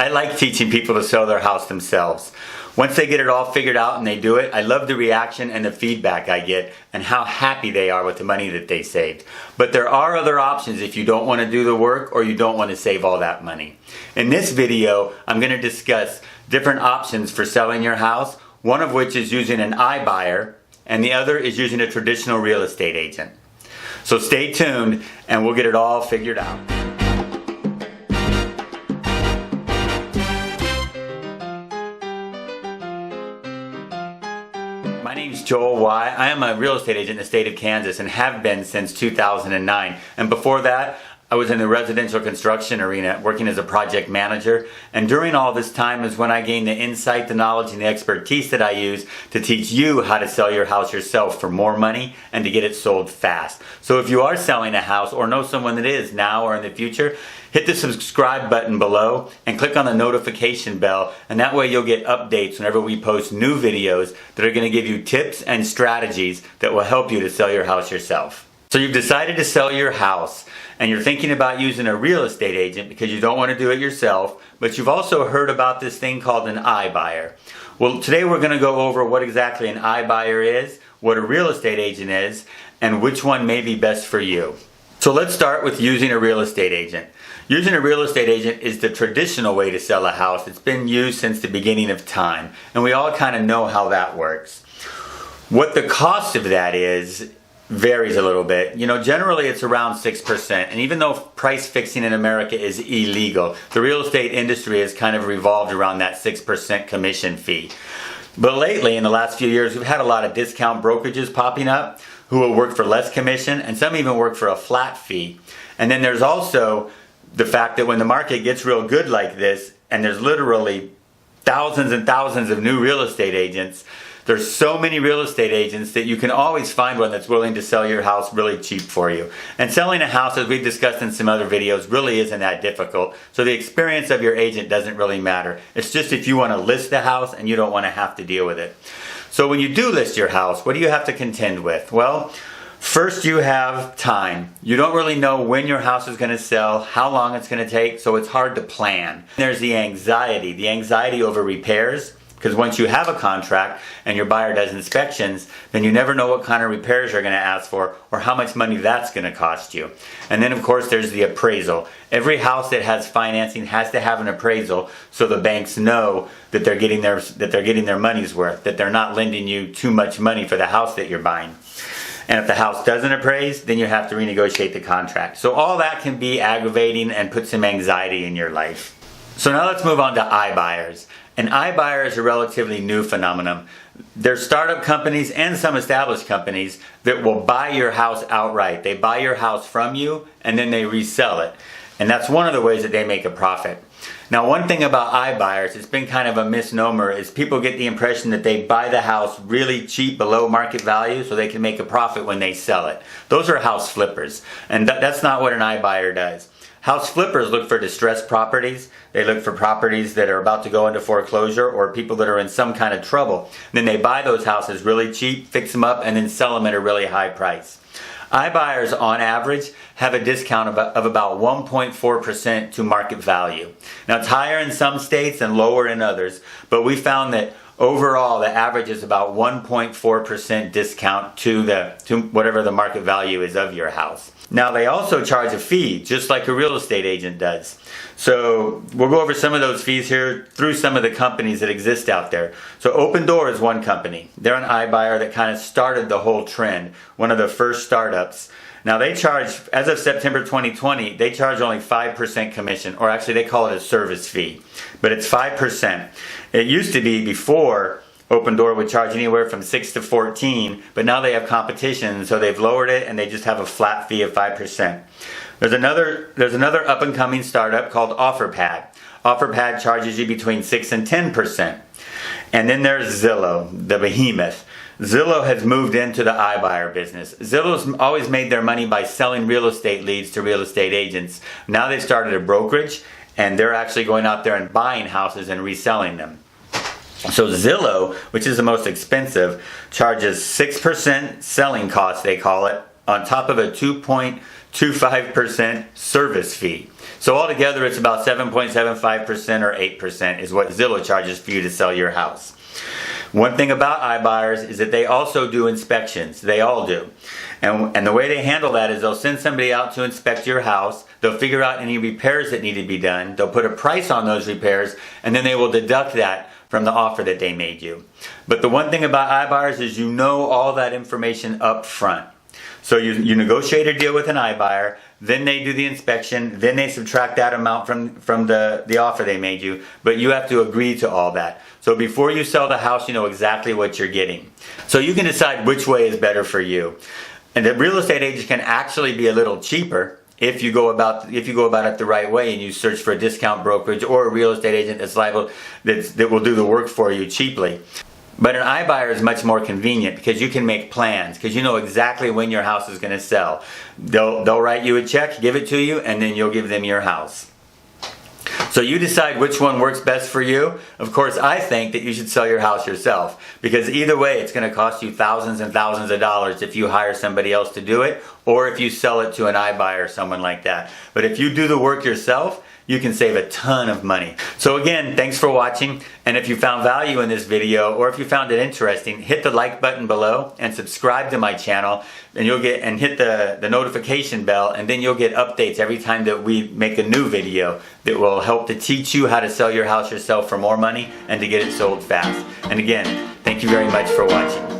I like teaching people to sell their house themselves. Once they get it all figured out and they do it, I love the reaction and the feedback I get and how happy they are with the money that they saved. But there are other options if you don't want to do the work or you don't want to save all that money. In this video, I'm going to discuss different options for selling your house, one of which is using an iBuyer and the other is using a traditional real estate agent. So stay tuned and we'll get it all figured out. My name is Joel Y. I am a real estate agent in the state of Kansas and have been since 2009. And before that, I was in the residential construction arena working as a project manager. And during all this time is when I gained the insight, the knowledge, and the expertise that I use to teach you how to sell your house yourself for more money and to get it sold fast. So if you are selling a house or know someone that is now or in the future, hit the subscribe button below and click on the notification bell, and that way you'll get updates whenever we post new videos that are going to give you tips and strategies that will help you to sell your house yourself. So you've decided to sell your house and you're thinking about using a real estate agent because you don't want to do it yourself, but you've also heard about this thing called an iBuyer. Well, today we're going to go over what exactly an iBuyer is, what a real estate agent is, and which one may be best for you. So let's start with using a real estate agent. Using a real estate agent is the traditional way to sell a house. It's been used since the beginning of time, and we all kind of know how that works. What the cost of that is varies a little bit. You know, generally it's around 6%, and even though price fixing in America is illegal, the real estate industry has kind of revolved around that 6% commission fee. But lately, in the last few years, we've had a lot of discount brokerages popping up who will work for less commission, and some even work for a flat fee. And then there's also the fact that when the market gets real good like this, and there's literally thousands and thousands of new real estate agents, there's so many real estate agents that you can always find one that's willing to sell your house really cheap for you. And selling a house, as we've discussed in some other videos, really isn't that difficult. So the experience of your agent doesn't really matter. It's just if you want to list the house and you don't want to have to deal with it. So when you do list your house, what do you have to contend with? Well, first you have time. You don't really know when your house is going to sell, how long it's going to take, so it's hard to plan. There's the anxiety over repairs. Because once you have a contract and your buyer does inspections, then you never know what kind of repairs you're going to ask for or how much money that's going to cost you. And then of course there's the appraisal. Every house that has financing has to have an appraisal so the banks know that they're getting their money's worth, that they're not lending you too much money for the house that you're buying. And if the house doesn't appraise, then you have to renegotiate the contract. So all that can be aggravating and put some anxiety in your life. So now let's move on to iBuyers. An iBuyer is a relatively new phenomenon. There's startup companies and some established companies that will buy your house outright. They buy your house from you and then they resell it. And that's one of the ways that they make a profit. Now, one thing about iBuyers, it's been kind of a misnomer, is people get the impression that they buy the house really cheap below market value so they can make a profit when they sell it. Those are house flippers. And that's not what an iBuyer does. House flippers look for distressed properties. They look for properties that are about to go into foreclosure or people that are in some kind of trouble. And then they buy those houses really cheap, fix them up, and then sell them at a really high price. iBuyers, on average, have a discount of about 1.4% to market value. Now, it's higher in some states and lower in others, but we found that overall, the average is about 1.4% discount to whatever the market value is of your house. Now, they also charge a fee, just like a real estate agent does. So we'll go over some of those fees here through some of the companies that exist out there. So Opendoor is one company. They're an iBuyer that kind of started the whole trend, one of the first startups. Now they charge, as of September 2020, they charge only 5% commission, or actually they call it a service fee, but it's 5%. It used to be before Opendoor would charge anywhere from 6 to 14, but now they have competition, so they've lowered it and they just have a flat fee of 5%. There's another up-and-coming startup called OfferPad. OfferPad charges you between 6 and 10%. And then there's Zillow, the behemoth. Zillow has moved into the iBuyer business. Zillow's always made their money by selling real estate leads to real estate agents. Now they've started a brokerage, and they're actually going out there and buying houses and reselling them. So Zillow, which is the most expensive, charges 6% selling cost, they call it, on top of a 2.2 25% service fee. So altogether it's about 7.75% or 8% is what Zillow charges for you to sell your house. One thing about iBuyers is that they also do inspections. They all do. And the way they handle that is they'll send somebody out to inspect your house. They'll figure out any repairs that need to be done. They'll put a price on those repairs, and then they will deduct that from the offer that they made you. But the one thing about iBuyers is you know all that information up front. So you negotiate a deal with an iBuyer, then they do the inspection, then they subtract that amount from the offer they made you, but you have to agree to all that. So before you sell the house, you know exactly what you're getting. So you can decide which way is better for you. And the real estate agent can actually be a little cheaper if you go about it the right way and you search for a discount brokerage or a real estate agent that's liable that will do the work for you cheaply. But an iBuyer is much more convenient because you can make plans, because you know exactly when your house is going to sell. They'll write you a check, give it to you, and then you'll give them your house. So you decide which one works best for you. Of course, I think that you should sell your house yourself, because either way it's going to cost you thousands and thousands of dollars if you hire somebody else to do it, or if you sell it to an iBuyer or someone like that. But if you do the work yourself, you can save a ton of money. So again, thanks for watching, and if you found value in this video or if you found it interesting, hit the like button below and subscribe to my channel, and hit the notification bell, and then you'll get updates every time that we make a new video that will help to teach you how to sell your house yourself for more money and to get it sold fast. And again, thank you very much for watching.